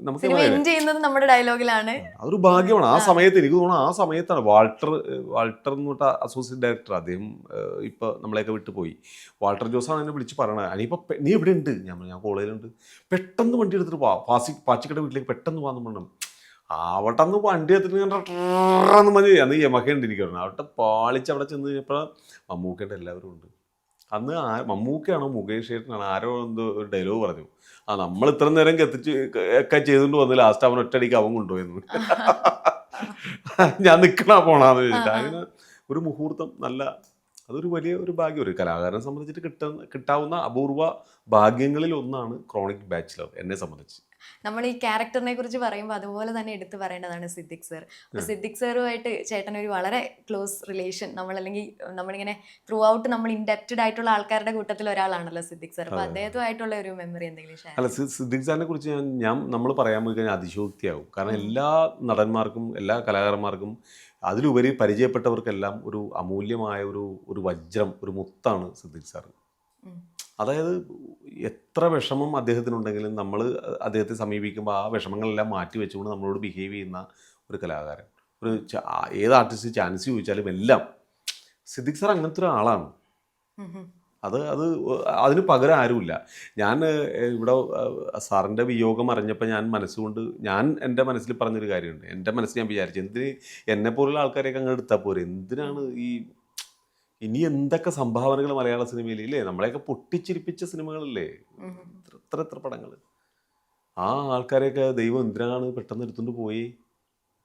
നമുക്ക് നമ്മുടെ ഡയലോഗിലാണ്. അതൊരു ഭാഗ്യമാണ്. ആ സമയത്ത് എനിക്ക് തോന്നുന്നു ആ സമയത്താണ് വാൾട്ടർ എന്ന് പറഞ്ഞ അസോസിയേറ്റ് ഡയറക്ടർ, അദ്ദേഹം ഇപ്പൊ നമ്മളെയൊക്കെ വിട്ടു പോയി. വാൾട്ടർ ജോസാണ് എന്നെ വിളിച്ച് പറയണത്, അനിയിപ്പോൾ നീ എവിടെ ഉണ്ട്? ഞാൻ കോളേജിലുണ്ട്, പെട്ടെന്ന് വണ്ടി എടുത്തിട്ട് പാച്ചിക്കട വീട്ടിലേക്ക് പെട്ടെന്ന് പോകാൻ പറഞ്ഞു. അവിടെ നിന്ന് വണ്ടി എടുത്തിട്ട് മതി. അന്ന് യമഹ ഉണ്ടിരിക്കണം. അവിടെ പാളിച്ച് അവിടെ ചെന്ന് കഴിഞ്ഞപ്പോൾ മമ്മൂക്കേൻ്റെ എല്ലാവരും ഉണ്ട്. അന്ന് മമ്മൂക്കയാണോ മുകേഷ് ഏട്ടനാണോ ആരോ എന്തോ ഒരു ഡയലോഗ് പറഞ്ഞു, നമ്മൾ ഇത്ര നേരം കത്തിച്ച് ഒക്കെ ചെയ്തുകൊണ്ട് വന്ന് ലാസ്റ്റ് അവൻ ഒറ്റയടിക്ക് അവൻ കൊണ്ടുപോയെന്ന്. ഞാൻ നിൽക്കണ പോണാന്ന് ചോദിച്ചിട്ട്. അങ്ങനെ ഒരു മുഹൂർത്തം നല്ല, അതൊരു വലിയ ഒരു ഭാഗ്യം. ഒരു കലാകാരനെ സംബന്ധിച്ചിട്ട് കിട്ടാവുന്ന അപൂർവ ഭാഗ്യങ്ങളിൽ ഒന്നാണ് ക്രോണിക് ബാച്ചിലർ എന്നെ സംബന്ധിച്ച്. നമ്മൾ ഈ ക്യാരക്ടറിനെ കുറിച്ച് പറയുമ്പോൾ അതുപോലെ തന്നെ എടുത്തു പറയേണ്ടതാണ് സിദ്ദിഖ് സർ. അപ്പോൾ സിദ്ദിഖ് സാറുമായിട്ട് ചേട്ടൻ ഒരു വളരെ ക്ലോസ് റിലേഷൻ, നമ്മളിങ്ങനെ ത്രൂ ഔട്ട് നമ്മൾ ഇൻഡെപ്റ്റഡ് ആയിട്ടുള്ള ആൾക്കാരുടെ കൂട്ടത്തിൽ ഒരാളാണല്ലോ സിദ്ദിഖ് സർ. അപ്പോൾ അദ്ദേഹത്തുമായിട്ടുള്ള ഒരു മെമ്മറി എന്തെങ്കിലും ഷെയർ? അല്ല, സിദ്ദിഖ് സാറിനെ കുറിച്ച് നമ്മൾ പറയാൻ പോയി കഴിഞ്ഞാൽ അതിശോക്തിയാവും. കാരണം എല്ലാ നടന്മാർക്കും എല്ലാ കലാകാരന്മാർക്കും അതിലുപരി പരിചയപ്പെട്ടവർക്കെല്ലാം ഒരു അമൂല്യമായ ഒരു വജ്രം, ഒരു മുത്താണ് സിദ്ദിഖ് സാർ. അതായത് എത്ര വിഷമം അദ്ദേഹത്തിനുണ്ടെങ്കിലും നമ്മൾ അദ്ദേഹത്തെ സമീപിക്കുമ്പോൾ ആ വിഷമങ്ങളെല്ലാം മാറ്റി വെച്ചുകൊണ്ട് നമ്മളോട് ബിഹേവ് ചെയ്യുന്ന ഒരു കലാകാരൻ. ഏത് ആർട്ടിസ്റ്റ് ചാൻസ് ചോദിച്ചാലും എല്ലാം സിദ്ദിഖ് സാർ അങ്ങനത്തെ ഒരാളാണ്. അതിന് പകരം ആരുമില്ല. ഞാൻ ഇവിടെ സാറിൻ്റെ വിയോഗം അറിഞ്ഞപ്പോൾ ഞാൻ എൻ്റെ മനസ്സിൽ പറഞ്ഞൊരു കാര്യമുണ്ട്. എൻ്റെ മനസ്സിൽ ഞാൻ വിചാരിച്ചു, എന്തിന് എന്നെപ്പോലുള്ള ആൾക്കാരെയൊക്കെ അങ്ങ് എടുത്താൽ പോരെ, എന്തിനാണ് ഇനി എന്തൊക്കെ സംഭാവനകൾ മലയാള സിനിമയിൽ ഇല്ലേ, നമ്മളെയൊക്കെ പൊട്ടിച്ചിരിപ്പിച്ച സിനിമകളല്ലേ, എത്ര പടങ്ങൾ. ആ ആൾക്കാരെയൊക്കെ ദൈവം എന്തിനാണ് പെട്ടെന്ന് എടുത്തുകൊണ്ട് പോയി,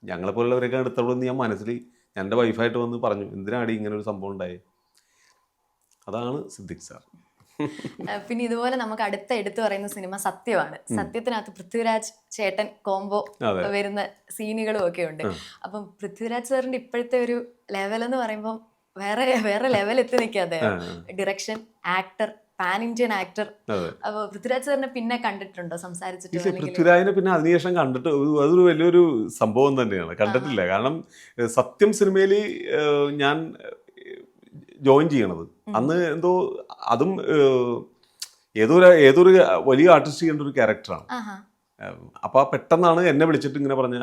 ഞങ്ങളെപ്പോലുള്ളവരെയൊക്കെ എടുത്തോളെന്ന് ഞാൻ മനസ്സിൽ എൻ്റെ വൈഫായിട്ട് വന്ന് പറഞ്ഞു, എന്തിനാണ് ഇങ്ങനെ ഒരു സംഭവം ഉണ്ടായി. അതാണ് സിദ്ദിഖ് സാർ. പിന്നെ ഇതുപോലെ നമുക്ക് അടുത്ത എടുത്തു പറയുന്ന സിനിമ സത്യമാണ്. സത്യത്തിനകത്ത് പൃഥ്വിരാജ് ചേട്ടൻ കോംബോ വരുന്ന സീനുകളും ഒക്കെ ഉണ്ട്. അപ്പം പൃഥ്വിരാജ് സാറിന്റെ ഇപ്പോഴത്തെ ഒരു ലെവൽ എന്ന് പറയുമ്പോൾ വേറെ ലെവൽ എത്തി നിൽക്കാതെ, direction, actor, pan Indian actor. അപ്പൊ പൃഥ്വിരാജ് സാറിനെ പിന്നെ കണ്ടിട്ടുണ്ടോ, സംസാരിച്ചിട്ടോ? പൃഥ്വിരാജിനെ പിന്നെ അതിനുശേഷം കണ്ടിട്ട് അതൊരു വലിയൊരു സംഭവം തന്നെയാണ്. കണ്ടിട്ടില്ല. കാരണം സത്യം സിനിമയിൽ ഞാൻ ജോയിൻ ചെയ്യണത് അന്ന് എന്തോ അതും ഏതൊരു വലിയ ആർട്ടിസ്റ്റ് ചെയ്യേണ്ട ഒരു ക്യാരക്ടറാണ്. അപ്പോൾ പെട്ടെന്നാണ് എന്നെ വിളിച്ചിട്ട് ഇങ്ങനെ പറഞ്ഞ,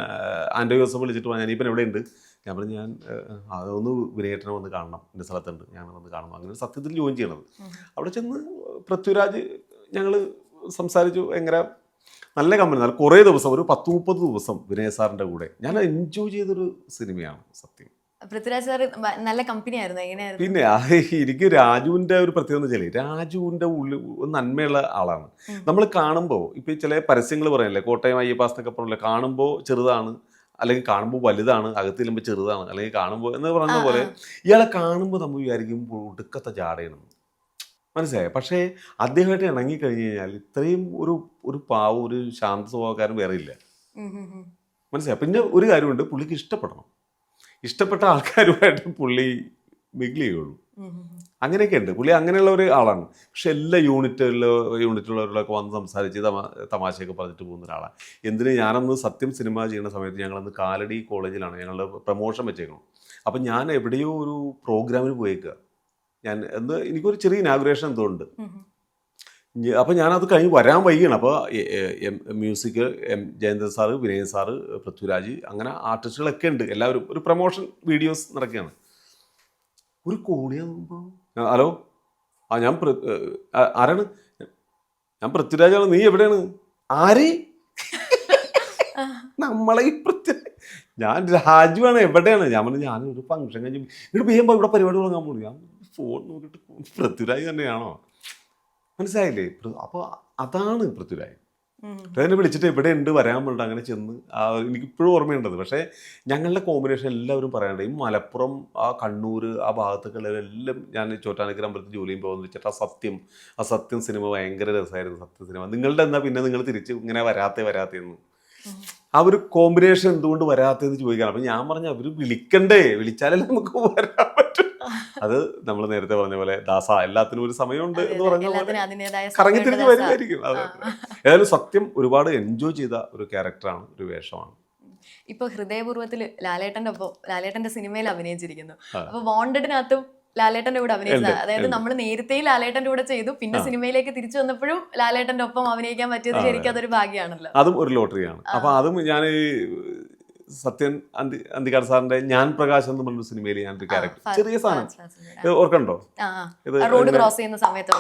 ആൻഡോ ജോസഫ് വിളിച്ചിട്ട് പറഞ്ഞാൽ ഇപ്പം എവിടെയുണ്ട്? ഞാൻ പറഞ്ഞു, ഞാൻ അതൊന്ന് വിനയേട്ടനെ വന്ന് കാണണം, എൻ്റെ സ്ഥലത്തുണ്ട്, ഞാൻ വന്ന് കാണണം. അങ്ങനെ സത്യത്തിൽ ജോയിൻ ചെയ്യണത്. അവിടെ ചെന്ന് പൃഥ്വിരാജ് ഞങ്ങൾ സംസാരിച്ചു. ഭയങ്കര നല്ല കമ്പനി, നല്ല കുറേ ദിവസം, ഒരു 10-30 ദിവസം വിനയ സാറിൻ്റെ കൂടെ ഞാൻ എൻജോയ് ചെയ്തൊരു സിനിമയാണ് സത്യം. പൃഥ്വിരാജ് സാർ നല്ല കമ്പനി ആയിരുന്നു. എങ്ങനെയായിരുന്നു? പിന്നെ എനിക്ക് രാജുവിൻ്റെ ഒരു പ്രത്യേകത എന്ന് വെച്ചാൽ, രാജുവിൻ്റെ ഉള്ളിൽ നന്മയുള്ള ആളാണ്. നമ്മൾ കാണുമ്പോൾ ഇപ്പോൾ ചില പരസ്യങ്ങൾ പറയല്ലേ, കോട്ടയം അയ്യപ്പാസ് എന്നൊക്കെ പറഞ്ഞില്ലേ, കാണുമ്പോൾ ചെറുതാണ്, അല്ലെങ്കിൽ കാണുമ്പോൾ വലുതാണ്, അകത്ത് ചെല്ലുമ്പോൾ ചെറുതാണ്, അല്ലെങ്കിൽ കാണുമ്പോൾ എന്ന് പറയുന്ന പോലെ ഇയാളെ കാണുമ്പോൾ നമ്മൾ വിചാരിക്കുമ്പോൾ ഒടുക്കത്തെ ജാടയാണ്, മനസ്സിലായോ? പക്ഷേ അദ്ദേഹമായിട്ട് ഇണങ്ങിക്കഴിഞ്ഞ് കഴിഞ്ഞാൽ ഇത്രയും ഒരു പാവം, ഒരു ശാന്ത സ്വഭാവക്കാരൻ വേറെ ഇല്ല, മനസ്സിലായോ? പിന്നെ ഒരു കാര്യമുണ്ട്, പുള്ളിക്ക് ഇഷ്ടപ്പെട്ട ആൾക്കാരുമായിട്ട് പുള്ളി മിങ്കിൾ ചെയ്യുള്ളൂ. അങ്ങനെയൊക്കെ ഉണ്ട്. പുള്ളി അങ്ങനെയുള്ള ഒരു ആളാണ്. പക്ഷെ എല്ലാ യൂണിറ്റുള്ളവരിലൊക്കെ വന്ന് സംസാരിച്ച് തമാശയൊക്കെ പറഞ്ഞിട്ട് പോകുന്ന ഒരാളാണ്. എന്തിന്, ഞാനന്ന് സത്യം സിനിമ ചെയ്യുന്ന സമയത്ത് ഞങ്ങളന്ന് കാലടി കോളേജിലാണ് ഞങ്ങളുടെ പ്രൊമോഷൻ വെച്ചേക്കണം. അപ്പം ഞാൻ എവിടെയോ ഒരു പ്രോഗ്രാമിന് പോയേക്കുക. എനിക്കൊരു ചെറിയ ഇനാഗുറേഷൻ എന്തോ ഉണ്ട്. അപ്പോൾ ഞാനത് കഴിഞ്ഞ് വരാൻ വൈകിയാണ്. അപ്പോൾ music Jayanthan sir, Vinayan sir, Prithviraj, അങ്ങനെ ആർട്ടിസ്റ്റുകളൊക്കെ ഉണ്ട്. എല്ലാവരും ഒരു പ്രൊമോഷൻ വീഡിയോസ് നടക്കുകയാണ്. ഒരു കോളിയാകുമ്പോൾ, ഹലോ, ഞാൻ ആരാണ്? ഞാൻ പൃഥ്വിരാജാണ്. നീ എവിടെയാണ്? ആര്? നമ്മളെ ഈ ഞാൻ രാജുവാണ്. എവിടെയാണ്? ഞാൻ പറഞ്ഞു, ഞാനൊരു ഫംഗ്ഷൻ കഴിഞ്ഞ് ഇവിടെ ചെയ്യുമ്പോൾ ഇവിടെ പരിപാടി തുടങ്ങാൻ പോകും. ഞാൻ ഫോൺ നോക്കിയിട്ട് പൃഥ്വിരാജ് തന്നെയാണോ? മനസ്സിലായില്ലേ? അപ്പോൾ അതാണ് പൃഥ്വിരാജ്. എന്നെ വിളിച്ചിട്ട് എവിടെ ഉണ്ട്, വരാൻ വേണ്ട, അങ്ങനെ ചെന്ന് എനിക്കിപ്പോഴും ഓർമ്മയുണ്ടത്. പക്ഷേ ഞങ്ങളുടെ കോമ്പിനേഷൻ എല്ലാവരും പറയാനുണ്ട്. ഈ മലപ്പുറം, ആ കണ്ണൂർ, ആ ഭാഗത്തൊക്കെയുള്ളവരെല്ലാം, ഞാൻ ചോറ്റാനിക്കര അമ്പലത്തിൽ ജോലിയും പോകുന്നത് വെച്ചിട്ട് ആ സത്യം സിനിമ ഭയങ്കര രസമായിരുന്നു. സത്യം സിനിമ നിങ്ങളുടെ എന്താ പിന്നെ നിങ്ങൾ തിരിച്ച് ഇങ്ങനെ വരാത്തേന്ന് ആ ഒരു കോമ്പിനേഷൻ എന്തുകൊണ്ട് വരാത്തേന്ന് ചോദിക്കണം. അപ്പം ഞാൻ പറഞ്ഞു, അവർ വിളിച്ചാലല്ലേ നമുക്ക് വരാൻ പറ്റും. അത് നമ്മൾ നേരത്തെ പറഞ്ഞ പോലെ ദാസ, എല്ലാത്തിനും ഒരു സമയമുണ്ട് എന്ന് പറഞ്ഞ പോലെ കറങ്ങി തിരിഞ്ഞ് വരുമായിരിക്കും. ഏതായാലും സത്യം ഒരുപാട് എൻജോയ് ചെയ്ത ഒരു ക്യാരക്ടറാണ്, ഒരു വേഷമാണ്. ഇപ്പൊ ഹൃദയപൂർവ്വത്തിൽ ലാലേട്ടന്റെ സിനിമയിൽ അഭിനയിച്ചിരിക്കുന്നു. അപ്പൊ വാണ്ടഡിനകത്തും ലാലേട്ടന്റെ കൂടെ അഭിനയിച്ചതാണ്. അതായത് നമ്മൾ നേരത്തെ ലാലേട്ടന്റെ കൂടെ ചെയ്തു, പിന്നെ സിനിമയിലേക്ക് തിരിച്ചു വന്നപ്പോഴും ലാലേട്ടന്റെ ഒപ്പം അഭിനയിക്കാൻ പറ്റിയത് ശരിക്കും അതൊരു ഭാഗ്യമാണല്ലോ. അതും ഒരു ലോട്ടറിയാണ്. അപ്പൊ അതും ഞാൻ സത്യൻ അന്തിക്കാട് സാറിന്റെ ഞാൻ പ്രകാശ് എന്ന് പറഞ്ഞൊരു സിനിമയിൽ ഞാനൊരു ക്യാരക്ടർ, ചെറിയ സാധനം ഓർക്കണ്ടോ, റോഡ് ക്രോസ് ചെയ്യുന്ന സമയത്ത്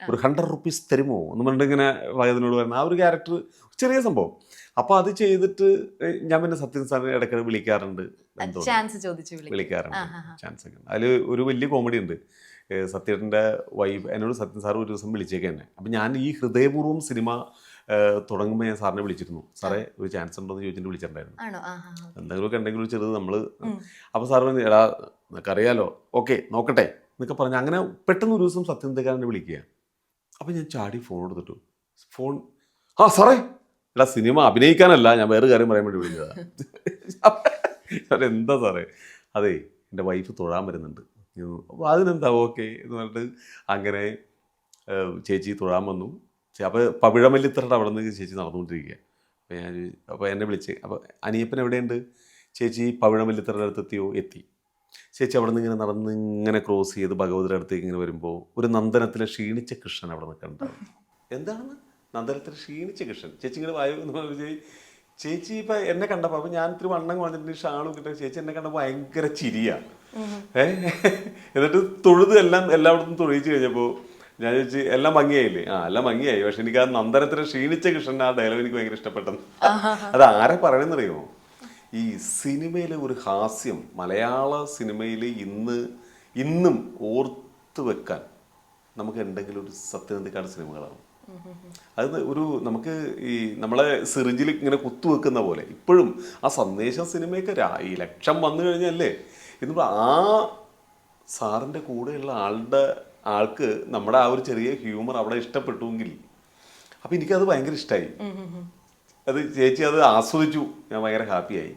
ഒരു 100 rupees തരുമോ എന്ന് പറഞ്ഞിട്ട് ഇങ്ങനെ വയതിനോട് പറയുന്ന ആ ഒരു ക്യാരക്ടർ, ചെറിയ സംഭവം. അപ്പൊ അത് ചെയ്തിട്ട് ഞാൻ പിന്നെ സത്യൻ സാറിനെ ഇടയ്ക്കിടെ വിളിക്കാറുണ്ട്, വിളിക്കാറുണ്ട് ചാൻസ് ഒക്കെ. അതിൽ ഒരു വലിയ കോമഡി ഉണ്ട്. സത്യൻ്റെ വൈഫ് എന്നോട് സത്യൻ സാർ ഒരു ദിവസം വിളിച്ചേക്ക് തന്നെ. അപ്പം ഞാൻ ഈ ഹൃദയപൂർവ്വം സിനിമ തുടങ്ങുമ്പോൾ ഞാൻ സാറിനെ വിളിച്ചിരുന്നു. സാറേ ഒരു ചാൻസ് ഉണ്ടോ എന്ന് ചോദിച്ചിട്ട് വിളിച്ചിട്ടുണ്ടായിരുന്നു. എന്തെങ്കിലുമൊക്കെ ഉണ്ടെങ്കിലും ചെറുത് നമ്മൾ. അപ്പോൾ സാർ പറഞ്ഞു, എടാ നിനക്കറിയാലോ, ഓക്കെ നോക്കട്ടെ എന്നൊക്കെ പറഞ്ഞു. അങ്ങനെ പെട്ടെന്ന് ഒരു ദിവസം സത്യന്തക്കാരനെ വിളിക്കുക. അപ്പം ഞാൻ ചാടി ഫോൺ എടുത്തിട്ടു. ഫോൺ, ആ സാറേ, എടാ സിനിമ അഭിനയിക്കാനല്ല, ഞാൻ വേറെ കാര്യം പറയാൻ വേണ്ടി വിളിച്ചതാണ്. എന്താ സാറേ, അതെ എൻ്റെ വൈഫ് തൊഴാൻ വരുന്നുണ്ട്. അപ്പോൾ അതിനെന്താ ഓക്കെ എന്ന് പറഞ്ഞിട്ട് അങ്ങനെ ചേച്ചി തൊഴാൻ വന്നു. അപ്പോൾ പവിഴമല്ലിത്തറയുടെ അവിടെ നിന്ന് ചേച്ചി നടന്നുകൊണ്ടിരിക്കുക. അപ്പോൾ എന്നെ വിളിച്ച്, അപ്പോൾ അനിയപ്പൻ എവിടെയുണ്ട്? ചേച്ചി പവിഴമല്ലിത്തറയുടെ അടുത്തെത്തിയോ? എത്തി. ചേച്ചി അവിടെ നിന്ന് ഇങ്ങനെ നടന്ന് ഇങ്ങനെ ക്രോസ് ചെയ്ത് ഭഗവതിയുടെ അടുത്തേക്ക് ഇങ്ങനെ വരുമ്പോൾ ഒരു നന്ദനത്തിലെ ക്ഷീണിച്ച കൃഷ്ണൻ അവിടെ നിൽക്കണ്ടാവും. എന്താണ് നന്ദനത്തിലെ ക്ഷീണിച്ച കൃഷ്ണൻ? ചേച്ചി ഇങ്ങനെ വായു എന്ന് പറഞ്ഞ് ചേച്ചി ഇപ്പം എന്നെ കണ്ടപ്പോൾ, അപ്പം ഞാൻ ഇത്തിരി വണ്ണം കുറഞ്ഞിട്ട് ഷാളും കിട്ടുക, ചേച്ചി എന്നെ കണ്ടപ്പോൾ ഭയങ്കര ചിരിയാണ്. എന്നിട്ട് തൊഴുത് എല്ലായിടത്തും തൊഴിച്ച് കഴിഞ്ഞപ്പോൾ ഞാൻ ചോദിച്ചു, എല്ലാം ഭംഗിയായില്ലേ? ആ എല്ലാം ഭംഗിയായി, പക്ഷെ എനിക്ക് ആ നന്ദനത്തിലെ ക്ഷീണിച്ച കൃഷ്ണൻ ആ ഡയലോഗ് എനിക്ക് ഭയങ്കര ഇഷ്ടപ്പെട്ടെന്ന്. അത് ആരെ പറയണമെന്നറിയുമോ? ഈ സിനിമയിലെ ഒരു ഹാസ്യം മലയാള സിനിമയിൽ ഇന്നും ഓർത്തു വെക്കാൻ നമുക്ക് എന്തെങ്കിലും ഒരു സത്യനന്ദിക്കാട് സിനിമകളാണ്. അത് നമുക്ക് ഈ നമ്മളെ സിറിഞ്ചിൽ ഇങ്ങനെ കുത്തുവെക്കുന്ന പോലെ ഇപ്പോഴും ആ സന്ദേശം സിനിമയൊക്കെ ഈ ലക്ഷം വന്നു കഴിഞ്ഞല്ലേ എന്നിപ്പോൾ ആ സാറിൻ്റെ കൂടെയുള്ള ആൾക്ക് നമ്മുടെ ആ ഒരു ചെറിയ ഹ്യൂമർ അവിടെ ഇഷ്ടപ്പെട്ടുവെങ്കിൽ അപ്പം എനിക്കത് ഭയങ്കര ഇഷ്ടമായി. അത് ചേച്ചി അത് ആസ്വദിച്ചു, ഞാൻ ഭയങ്കര ഹാപ്പിയായി.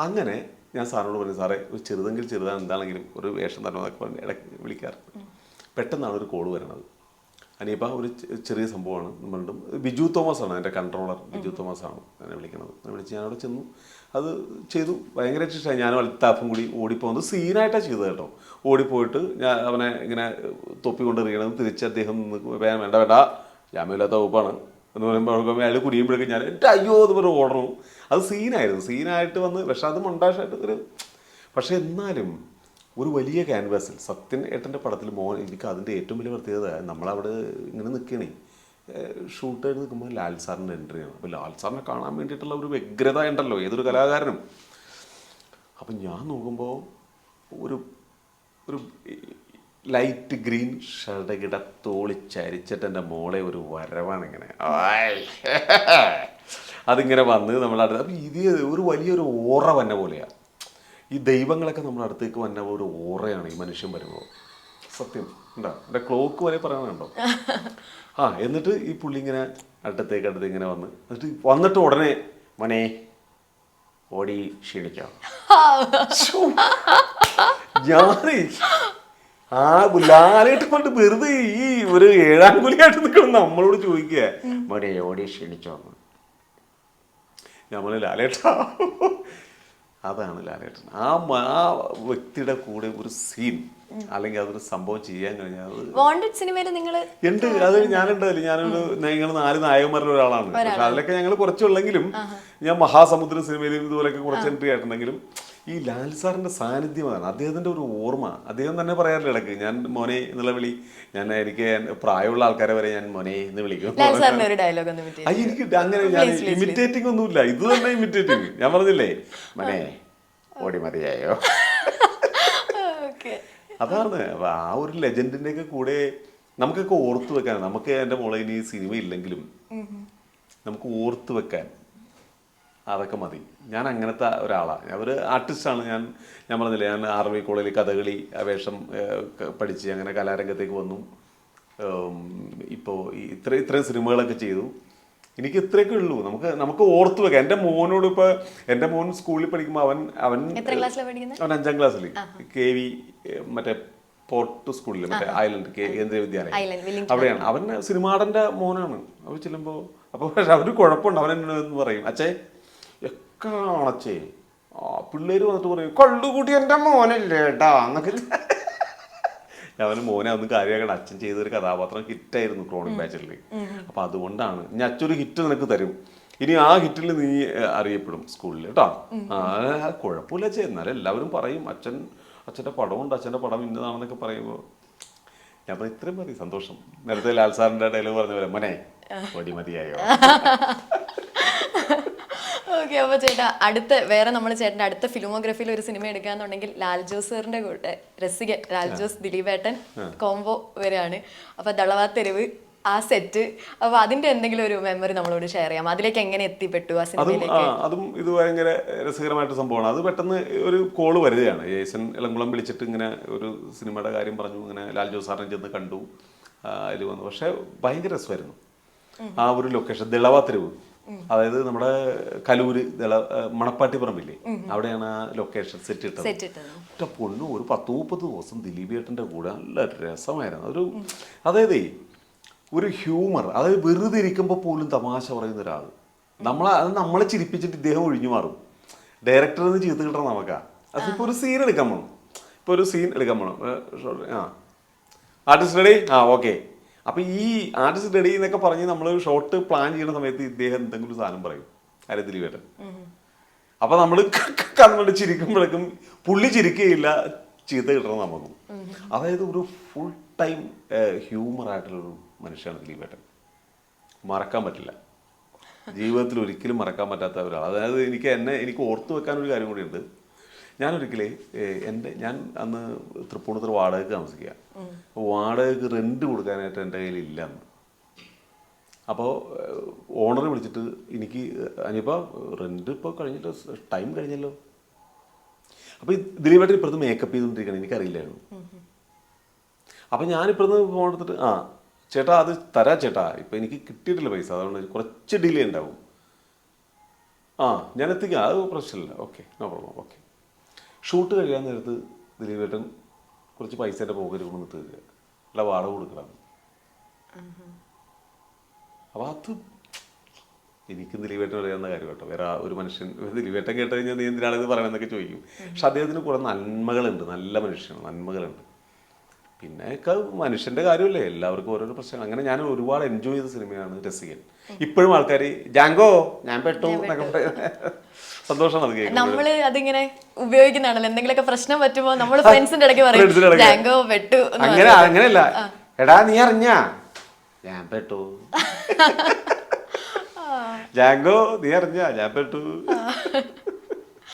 അങ്ങനെ ഞാൻ സാറിനോട് പറഞ്ഞു, സാറേ ഒരു ചെറുതെങ്കിൽ ചെറുതാണ് എന്താണെങ്കിലും ഒരു വേഷം തരണം എന്നൊക്കെ പറഞ്ഞ് ഇടയ്ക്ക് വിളിക്കാറുണ്ട്. പെട്ടെന്നാണ് ഒരു കോള് വരണത്. അനിയപ്പ ഒരു ചെറിയ സംഭവമാണ് പറഞ്ഞിട്ടും, ബിജു തോമസ് ആണ് എൻ്റെ കൺട്രോളർ, ബിജു തോമസ് ആണ് എന്നെ വിളിക്കണത്. എന്നെ വിളിച്ച് ഞാനവിടെ ചെന്നു, അത് ചെയ്തു. ഭയങ്കരമായിട്ട് ഇഷ്ടമായി. ഞാനും അൽത്താഫും കൂടി ഓടിപ്പോകുന്നത് സീനായിട്ടാണ് ചെയ്തത് കേട്ടോ. ഓടിപ്പോയിട്ട് ഞാൻ അവനെ ഇങ്ങനെ തൊപ്പി കൊണ്ട് എറിയണം, തിരിച്ച് അദ്ദേഹം വേണ്ട ജാമ്യമില്ലാത്ത വകുപ്പാണ് എന്ന് പറയുമ്പോൾ അയാൾ കുനിയുമ്പോഴേക്കും ഞാൻ എൻ്റെ അയ്യോ എന്ന് പറഞ്ഞ് ഓടണം. അത് സീനായിട്ട് വന്ന്, പക്ഷെ അത് മൊണ്ടാഷായിട്ട് ഒരു, പക്ഷെ എന്നാലും ഒരു വലിയ ക്യാൻവാസിൽ സത്യൻ ഏട്ടൻ്റെ പടത്തിൽ എനിക്ക് അതിൻ്റെ ഏറ്റവും വലിയ പ്രത്യേകത, നമ്മളവിടെ ഇങ്ങനെ നിൽക്കണേ ഷൂട്ട് ചെയ്ത് നിൽക്കുമ്പോൾ ലാൽ സാറിൻ്റെ എൻട്രിയാണ്. അപ്പോൾ ലാൽ സാറിനെ കാണാൻ വേണ്ടിയിട്ടുള്ള ഒരു വ്യഗ്രത ഉണ്ടല്ലോ ഏതൊരു കലാകാരനും. അപ്പം ഞാൻ നോക്കുമ്പോൾ ഒരു ലൈറ്റ് ഗ്രീൻ ഷർട്ടകിട തോളിച്ചരിച്ചിട്ട് എൻ്റെ മോളെ ഒരു വരവാണ് ഇങ്ങനെ അതിങ്ങനെ വന്ന് നമ്മളടുത്ത്. അപ്പം ഇത് ഒരു വലിയൊരു ഓറ വന്ന പോലെയാണ്. ഈ ദൈവങ്ങളൊക്കെ നമ്മുടെ അടുത്തേക്ക് വന്ന ഒരു ഓറയാണ് ഈ മനുഷ്യൻ വരുമ്പോൾ. സത്യം ഉണ്ടോ? എൻ്റെ ക്ലോക്ക് വരെ പറയണുണ്ടോ? എന്നിട്ട് ഈ പുള്ളി ഇങ്ങനെ അടുത്തേക്ക് ഇങ്ങനെ വന്നിട്ട് ഉടനെ മോനെ ഓടി ക്ഷീണിക്കാം. ഞാനേ ലാലേട്ട് കൊണ്ട് വെറുതെ ഈ ഒരു ഏഴാം കുലിയായിട്ട് നിൽക്കണം നമ്മളോട് ചോദിക്കുക, മോനെ ഓടി ക്ഷീണിച്ചോ? നമ്മള് ലാലേട്ടാ, അതാണ് ലാലേട്ടൻ. ആ വ്യക്തിയുടെ കൂടെ ഒരു സീൻ അല്ലെങ്കിൽ അതൊരു സംഭവം ചെയ്യാൻ കഴിഞ്ഞാൽ ഉണ്ട്. അത് ഞങ്ങൾ 4 നായകന്മാരുടെ ഒരാളാണ്. പക്ഷെ അതിലൊക്കെ ഞങ്ങൾ കുറച്ചുള്ളെങ്കിലും ഞാൻ മഹാസമുദ്ര സിനിമയിലും ഇതുപോലെയൊക്കെ കുറച്ച് എൻട്രി ആയിട്ടുണ്ടെങ്കിലും ഈ ലാൽ സാറിന്റെ സാന്നിധ്യമാണ്, അദ്ദേഹത്തിന്റെ ഒരു ഓർമ്മ. അദ്ദേഹം തന്നെ പറയാറില്ല ഇടയ്ക്ക്, ഞാൻ മോനെ എന്നുള്ള വിളി, എനിക്ക് പ്രായമുള്ള ആൾക്കാരെ വരെ ഞാൻ മോനെ എന്ന് വിളിക്കും. എനിക്ക് അങ്ങനെ ഞാൻ ഇമിറ്റേറ്റിംഗ് ഒന്നുമില്ല, ഇത് തന്നെ ഇമിറ്റേറ്റിംഗ്. ഞാൻ പറഞ്ഞില്ലേ മോനെ ഓടി മതിയായോ. അതാണ്. അപ്പൊ ആ ഒരു ലെജൻഡിന്റെ ഒക്കെ കൂടെ നമുക്കൊക്കെ ഓർത്തു വെക്കാൻ, നമുക്ക് എൻ്റെ മോളെ ഇനി സിനിമ ഇല്ലെങ്കിലും നമുക്ക് ഓർത്തു വെക്കാൻ അതൊക്കെ മതി. ഞാൻ അങ്ങനത്തെ ഒരാളാണ്. ഞാൻ ഒരു ആർട്ടിസ്റ്റാണ്. ഞാൻ പറഞ്ഞില്ലേ, ഞാൻ ആർമി കോളേജിൽ കഥകളി വേഷം പഠിച്ച് അങ്ങനെ കലാരംഗത്തേക്ക് വന്നു. ഇപ്പോൾ ഇത്രയും സിനിമകളൊക്കെ ചെയ്തു. എനിക്ക് ഇത്രയൊക്കെ ഉള്ളൂ. നമുക്ക് ഓർത്തു വെക്കാം. എൻ്റെ മോനോട് ഇപ്പോൾ എൻ്റെ മോൻ സ്കൂളിൽ പഠിക്കുമ്പോൾ അവൻ 5ാം ക്ലാസ്സിൽ KV മറ്റേ പോർട്ട് സ്കൂളിൽ മറ്റേ ഐലൻഡ് കേന്ദ്രീയ വിദ്യാലയം അവിടെയാണ്. അവൻ സിനിമാടൻ്റെ മോനാണ്. അവർ ചെല്ലുമ്പോൾ അപ്പോൾ പക്ഷെ അവന് കുഴപ്പമുണ്ട്. അവൻ എന്ന് പറയും, അച്ഛേ അണച്ചേ പിള്ളേര് വന്നിട്ട് പറയും കള്ളുകൂട്ടി എൻ്റെ മോനല്ലേ ഏട്ടാ എന്നൊക്കെ. അവന് മോനെ ഒന്നും കാര്യമാക്കണം, അച്ഛൻ ചെയ്തൊരു കഥാപാത്രം ഹിറ്റായിരുന്നു ക്രോണിക് ബാച്ചിൽ. അപ്പൊ അതുകൊണ്ടാണ് ഇനി അച്ഛനൊരു ഹിറ്റ് നിനക്ക് തരും, ഇനി ആ ഹിറ്റിൽ നീ അറിയപ്പെടും സ്കൂളിൽ കേട്ടോ. കുഴപ്പമില്ല ചേ, എന്നാലും എല്ലാവരും പറയും അച്ഛൻ്റെ പടമുണ്ട്, അച്ഛൻ്റെ പടം ഇന്നതാണെന്നൊക്കെ പറയുമ്പോൾ ഞാൻ പറഞ്ഞു ഇത്രയും മതി സന്തോഷം. നേരത്തെ ലാൽ സാറിൻ്റെ ഡയലോഗ് പറഞ്ഞ പോലെ മോനെ പൊടി മതിയായോ. ഓക്കെ, അപ്പോൾ ചേട്ടാ വേറെ നമ്മൾ ചേട്ടൻ്റെ അടുത്ത ഫിലിമോഗ്രഫിയിൽ ഒരു സിനിമ എടുക്കാന്നുണ്ടെങ്കിൽ ലാൽ ജോസ് സാറിന്റെ കൂടെ രസികൻ ലാൽ ജോസ് ദിലീപേട്ടൻ കോംബോ വരെയാണ്. അപ്പൊ ദളവാത്തെരുവ് ആ സെറ്റ്, അപ്പൊ അതിന്റെ എന്തെങ്കിലും ഒരു മെമ്മറി നമ്മളോട് ഷെയർ ചെയ്യാം, അതിലേക്ക് എങ്ങനെ എത്തിപ്പെട്ടു ആ സിനിമയിലേക്ക്? അതും ഇത് ഭയങ്കര രസകരമായിട്ട് സംഭവമാണ്. അത് പെട്ടെന്ന് ഒരു കോള് വരികയാണ്, ഏസൻ ഇളംകുളം വിളിച്ചിട്ട് ഇങ്ങനെ ഒരു സിനിമയുടെ കാര്യം പറഞ്ഞു, ഇങ്ങനെ ലാൽ ജോസ് സാറിനെ ചെന്ന് കണ്ടു, അതിൽ വന്നു. പക്ഷെ ഭയങ്കര രസമായിരുന്നു ആ ഒരു ലൊക്കേഷൻ, ദളവാത്തെരുവ്. അതായത് നമ്മുടെ കലൂര് മണപ്പാട്ടി പറമ്പില്ലേ, അവിടെയാണ് ആ ലൊക്കേഷൻ സെറ്റ് ഇട്ടത്. പൊണ്ണു ഒരു 10-30 ദിവസം ദിലീപേട്ടൻ്റെ കൂടെ നല്ല രസമായിരുന്നു. അതായത് ഒരു ഹ്യൂമർ, അതായത് വെറുതെ ഇരിക്കുമ്പോൾ പോലും തമാശ പറയുന്ന ഒരാൾ, നമ്മളെ ചിരിപ്പിച്ചിട്ട് ഇദ്ദേഹം ഒഴിഞ്ഞു മാറും. ഡയറക്ടറിൽ നിന്ന് ചീത്ത കിട്ടണം നമുക്കാ. അതിപ്പോൾ ഒരു സീൻ എടുക്കാൻ വേണം, ആർട്ടിസ്റ്റ് റെഡി, ഓക്കെ. അപ്പൊ ഈ ആർട്ടിസ്റ്റ് റെഡി എന്നൊക്കെ പറഞ്ഞ് നമ്മൾ ഷോട്ട് പ്ലാൻ ചെയ്യുന്ന സമയത്ത് ഇദ്ദേഹം എന്തെങ്കിലും സാധനം പറയും, ആരും ദിലീപേട്ടൻ. അപ്പൊ നമ്മൾ കണ്ണുകൊണ്ട് ചിരിക്കുമ്പോഴേക്കും പുള്ളി ചിരിക്കുകയില്ല, ചീത്ത കിട്ടണം നമുക്കും. അതായത് ഒരു ഫുൾ ടൈം ഹ്യൂമർ ആയിട്ടുള്ളൊരു മനുഷ്യനാണ് ദിലീപേട്ടൻ. മറക്കാൻ പറ്റില്ല, ജീവിതത്തിൽ ഒരിക്കലും മറക്കാൻ പറ്റാത്ത ഒരാൾ. അതായത് എനിക്ക് ഓർത്തു വെക്കാൻ ഒരു കാര്യം കൂടിയുണ്ട്. ഞാൻ അന്ന് തൃപ്പൂണിത്തുറ വാടകയ്ക്ക് താമസിക്കുക. വാടകയ്ക്ക് റെന്റ് കൊടുക്കാനായിട്ട് എൻ്റെ കയ്യിൽ ഇല്ല അന്ന്. അപ്പോൾ ഓണറെ വിളിച്ചിട്ട് എനിക്ക് അനിയപ്പോൾ റെന്റ് ഇപ്പോൾ കഴിഞ്ഞിട്ട് ടൈം കഴിഞ്ഞല്ലോ. അപ്പോൾ ഈ ദിലീപേട്ടൻ ഇപ്പുറത്ത് മേക്കപ്പ് ചെയ്തുകൊണ്ടിരിക്കണം, എനിക്കറിയില്ലായിരുന്നു. അപ്പം ഞാനിപ്പുറത്ത് ഫോൺ എടുത്തിട്ട് ചേട്ടാ അത് തരാം ചേട്ടാ, ഇപ്പം എനിക്ക് കിട്ടിയിട്ടില്ല പൈസ, അതുകൊണ്ട് കുറച്ച് ഡിലേ ഉണ്ടാവും. ഞാൻ എത്തിക്കാം, അത് പ്രശ്നമില്ല, okay no problem, okay. Shoot കഴിയാൻ നേരത്ത് ദിലീപേട്ടൻ കുറച്ച് പൈസ എൻ്റെ പോക്കറ്റ് കൊണ്ടുവന്ന് തരിക, അല്ല വാടക കൊടുക്കണം. അപ്പോൾ അത് എനിക്കും ദിലീപേട്ടൻ അറിയാവുന്ന കാര്യം കേട്ടോ. വേറെ ഒരു മനുഷ്യൻ ദിലീപേട്ടൻ കേട്ട് കഴിഞ്ഞാൽ നീ എന്തിനാണെന്ന് പറയണമെന്നൊക്കെ ചോദിക്കും. പക്ഷെ അദ്ദേഹത്തിന് കുറേ നന്മകളുണ്ട്, നല്ല മനുഷ്യനാണ്, നന്മകളുണ്ട്. പിന്നെ മനുഷ്യന്റെ കാര്യമല്ലേ, എല്ലാവർക്കും ഓരോരോ പ്രശ്നം. അങ്ങനെ ഞാൻ ഒരുപാട് എൻജോയ് ചെയ്ത സിനിമയാണ് രസികൻ. ഇപ്പോഴും ആൾക്കാർ ജാങ്കോ ഞാൻ പെട്ടു എന്നൊക്കെ സന്തോഷമാണ് അത് കേൾക്കുന്നത്. നമ്മള് അതിങ്ങനെ ഉപയോഗിക്കുന്നതാണല്ലോ, എന്തെങ്കിലുമൊക്കെ പ്രശ്നം പറ്റുമ്പോ നമ്മൾ ഫ്രണ്ട്സിന്റെ ഇടയ്ക്ക് പറയും ജാങ്കോ പെട്ടു. അങ്ങനെയല്ല, എടാ നീ അറിഞ്ഞാ ഞാൻ പെട്ടു, ജാങ്കോ നീ അറിഞ്ഞാ ഞാൻ പെട്ടു.